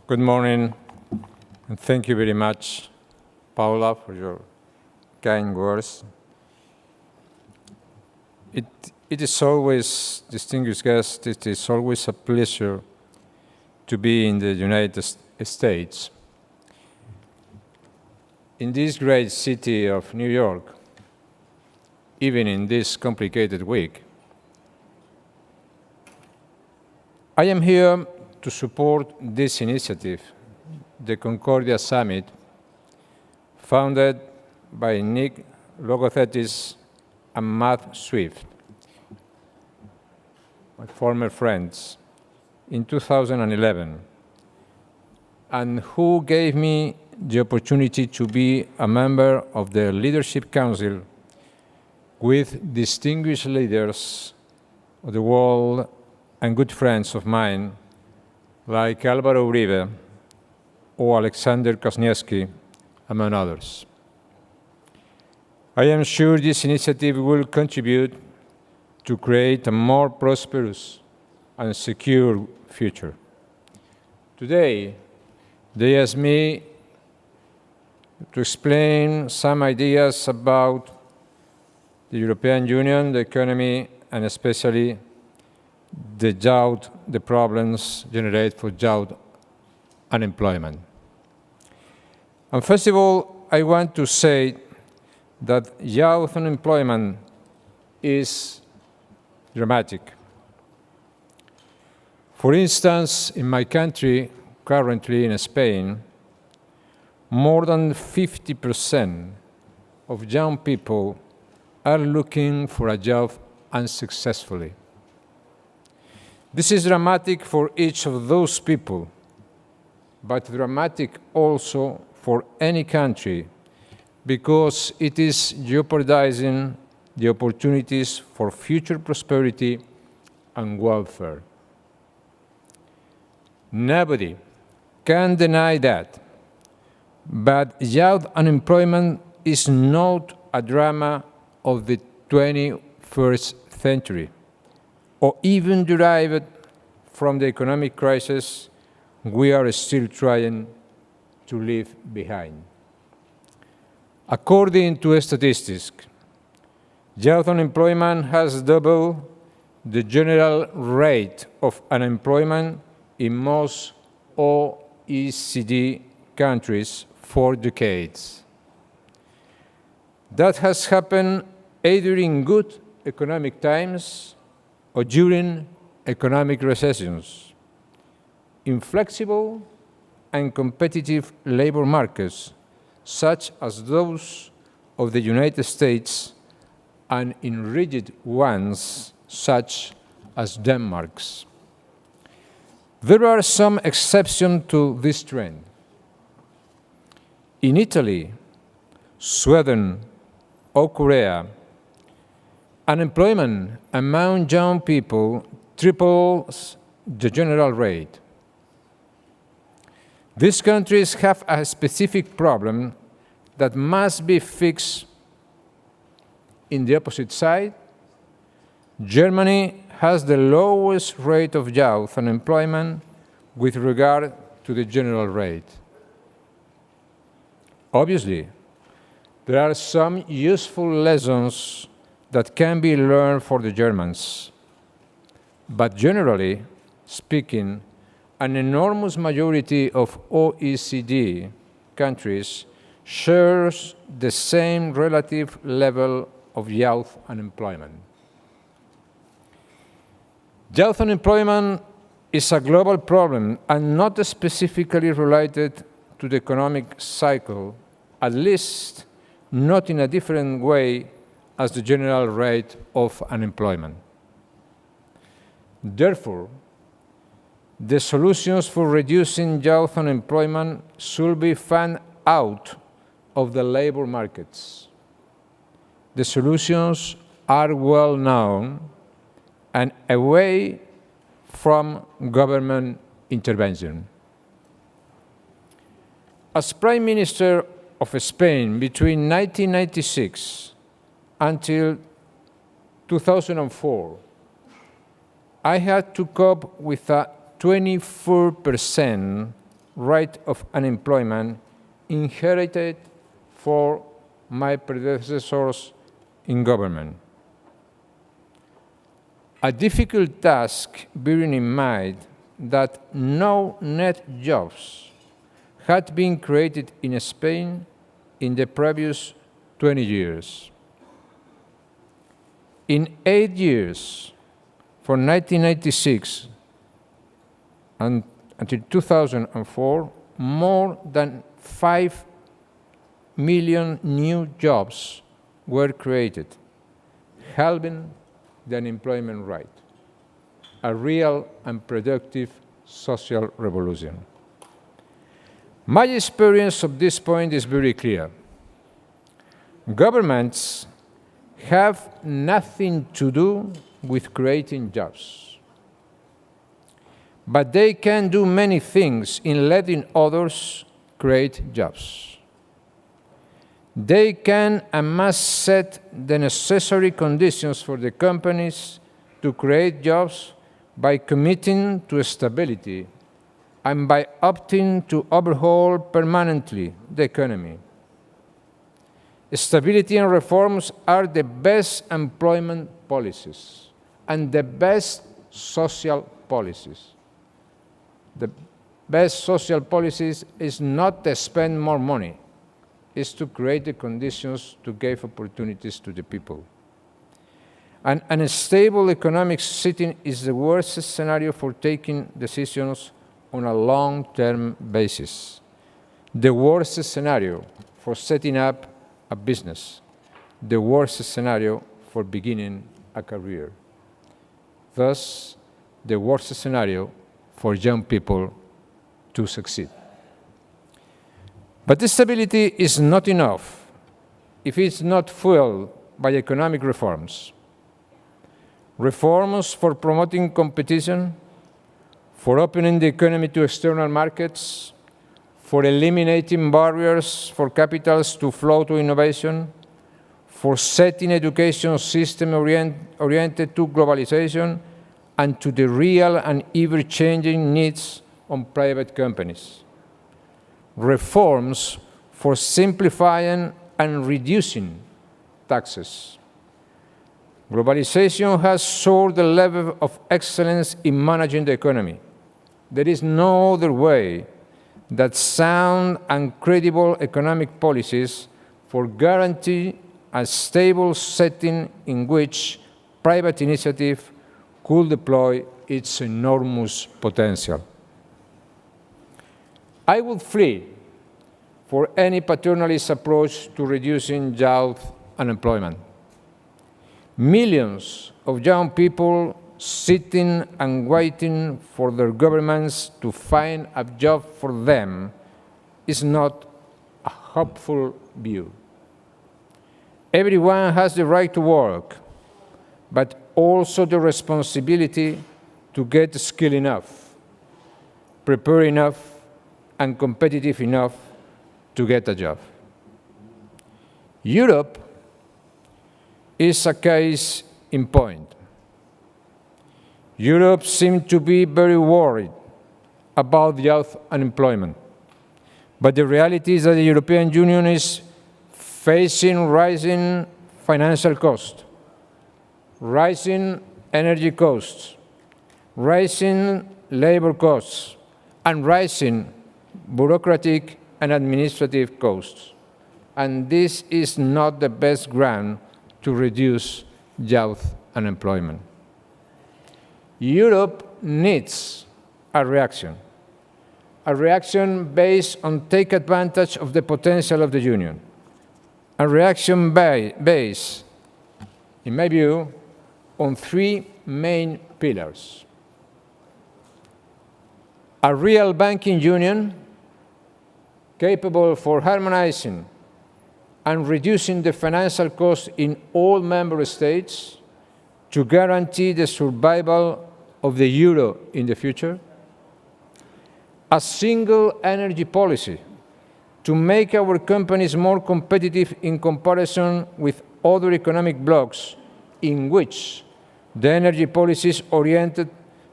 Good morning, and thank you very much, Paula, for your kind words. It is always, distinguished guests, it is always a pleasure to be in the United States. In this great city of New York, even in this complicated week, I am here to support this initiative, the Concordia Summit, founded by Nick Logothetis and Matt Swift, my former friends, in 2011, and who gave me the opportunity to be a member of the Leadership Council with distinguished leaders of the world and good friends of mine, like Álvaro Uribe or Alexander Kwasniewski, among others. I am sure this initiative will contribute to create a more prosperous and secure future. Today, they asked me to explain some ideas about the European Union, the economy, and especially the problems generated for youth unemployment. And first of all, I want to say that youth unemployment is dramatic. For instance, in my country, currently in Spain, more than 50% of young people are looking for a job unsuccessfully. This is dramatic for each of those people, but dramatic also for any country because it is jeopardizing the opportunities for future prosperity and welfare. Nobody can deny that, but youth unemployment is not a drama of the 21st century, or even derived from the economic crisis we are still trying to leave behind. According to statistics, youth unemployment has doubled the general rate of unemployment in most OECD countries for decades. That has happened either in good economic times or during economic recessions, in flexible and competitive labor markets, such as those of the United States, and in rigid ones, such as Denmark's. There are some exceptions to this trend. In Italy, Sweden, or Korea, unemployment among young people triples the general rate. These countries have a specific problem that must be fixed. In the opposite side, Germany has the lowest rate of youth unemployment with regard to the general rate. Obviously, there are some useful lessons that can be learned for the Germans. But generally speaking, an enormous majority of OECD countries shares the same relative level of youth unemployment. Youth unemployment is a global problem and not specifically related to the economic cycle, at least not in a different way as the general rate of unemployment. Therefore, the solutions for reducing youth unemployment should be found out of the labor markets. The solutions are well known and away from government intervention. As Prime Minister of Spain between 1996 until 2004, I had to cope with a 24% rate of unemployment inherited for my predecessors in government. A difficult task, bearing in mind that no net jobs had been created in Spain in the previous 20 years. In 8 years, from 1986 until 2004, more than 5 million new jobs were created, halving the unemployment rate, a real and productive social revolution. My experience of this point is very clear. Governments have nothing to do with creating jobs, but they can do many things in letting others create jobs. They can and must set the necessary conditions for the companies to create jobs by committing to stability and by opting to overhaul permanently the economy. Stability and reforms are the best employment policies and the best social policies. The best social policies is not to spend more money, is to create the conditions to give opportunities to the people. An unstable economic setting is the worst scenario for taking decisions on a long-term basis. The worst scenario for setting up a business. The worst scenario for beginning a career. Thus, the worst scenario for young people to succeed. But this stability is not enough if it's not fueled by economic reforms. Reforms for promoting competition, for opening the economy to external markets, for eliminating barriers for capitals to flow to innovation, for setting education system oriented to globalization and to the real and ever-changing needs of private companies. Reforms for simplifying and reducing taxes. Globalization has soared the level of excellence in managing the economy. There is no other way that sound and credible economic policies for guarantee a stable setting in which private initiative could deploy its enormous potential. I would flee for any paternalist approach to reducing youth unemployment. Millions of young people sitting and waiting for their governments to find a job for them is not a hopeful view. Everyone has the right to work, but also the responsibility to get skilled enough, prepared enough, and competitive enough to get a job. Europe is a case in point. Europe seems to be very worried about youth unemployment. But the reality is that the European Union is facing rising financial costs, rising energy costs, rising labor costs, and rising bureaucratic and administrative costs. And this is not the best ground to reduce youth unemployment. Europe needs a reaction based on take advantage of the potential of the Union, a reaction based, in my view, on three main pillars. A real banking union capable for harmonizing and reducing the financial costs in all member states to guarantee the survival of the euro in the future. A single energy policy to make our companies more competitive in comparison with other economic blocs in which the energy policy is oriented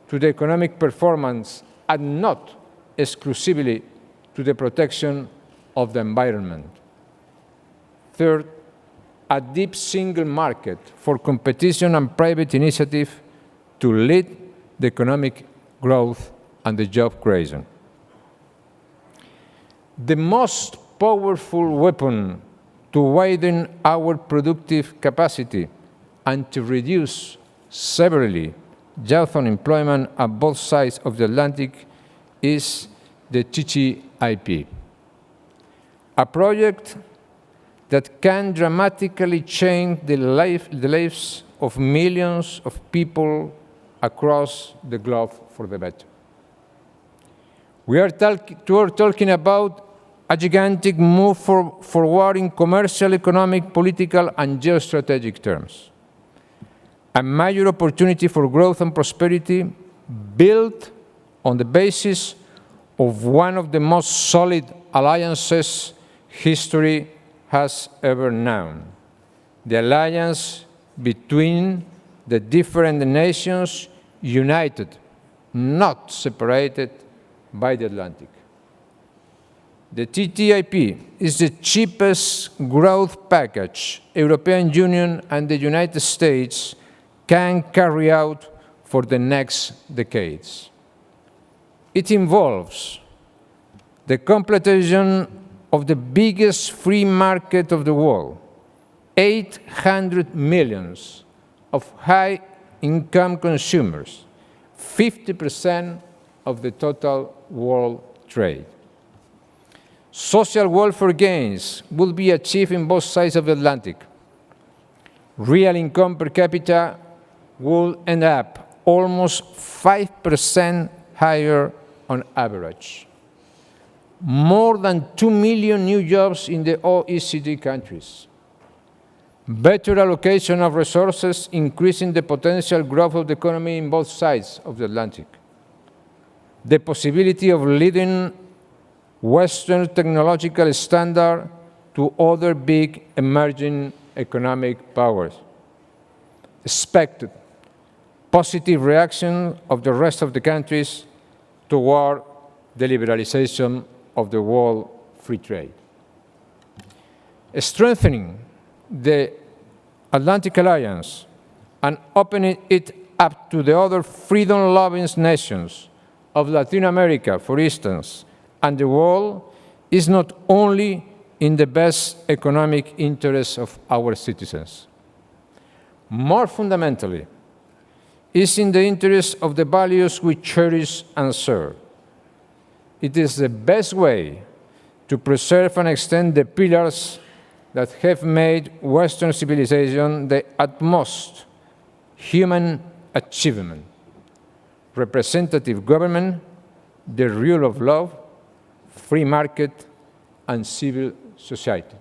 to the economic performance and not exclusively to the protection of the environment. Third, a deep single market for competition and private initiative to lead the economic growth and the job creation. The most powerful weapon to widen our productive capacity and to reduce severely youth unemployment at both sides of the Atlantic is the TTIP, a project that can dramatically change the lives of millions of people across the globe for the better. We are talking about a gigantic move forward in commercial, economic, political, and geostrategic terms. A major opportunity for growth and prosperity built on the basis of one of the most solid alliances history has ever known, the alliance between the different nations united, not separated by the Atlantic. The TTIP is the cheapest growth package European Union and the United States can carry out for the next decades. It involves the completion of the biggest free market of the world, 800 million of high-income consumers, 50% of the total world trade. Social welfare gains will be achieved in both sides of the Atlantic. Real income per capita will end up almost 5% higher on average. More than 2 million new jobs in the OECD countries. Better allocation of resources, increasing the potential growth of the economy in both sides of the Atlantic. The possibility of leading Western technological standard to other big emerging economic powers. Expected positive reaction of the rest of the countries toward the liberalization of the world free trade. Strengthening the Atlantic Alliance and opening it up to the other freedom-loving nations of Latin America, for instance, and the world is not only in the best economic interests of our citizens. More fundamentally, is in the interest of the values we cherish and serve. It is the best way to preserve and extend the pillars that have made Western civilization the utmost human achievement: representative government, the rule of law, free market, and civil society.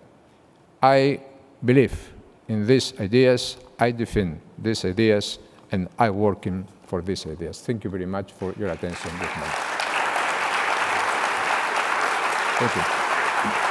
I believe in these ideas, I defend these ideas, and I'm working for these ideas. Thank you very much for your attention this morning. Thank you.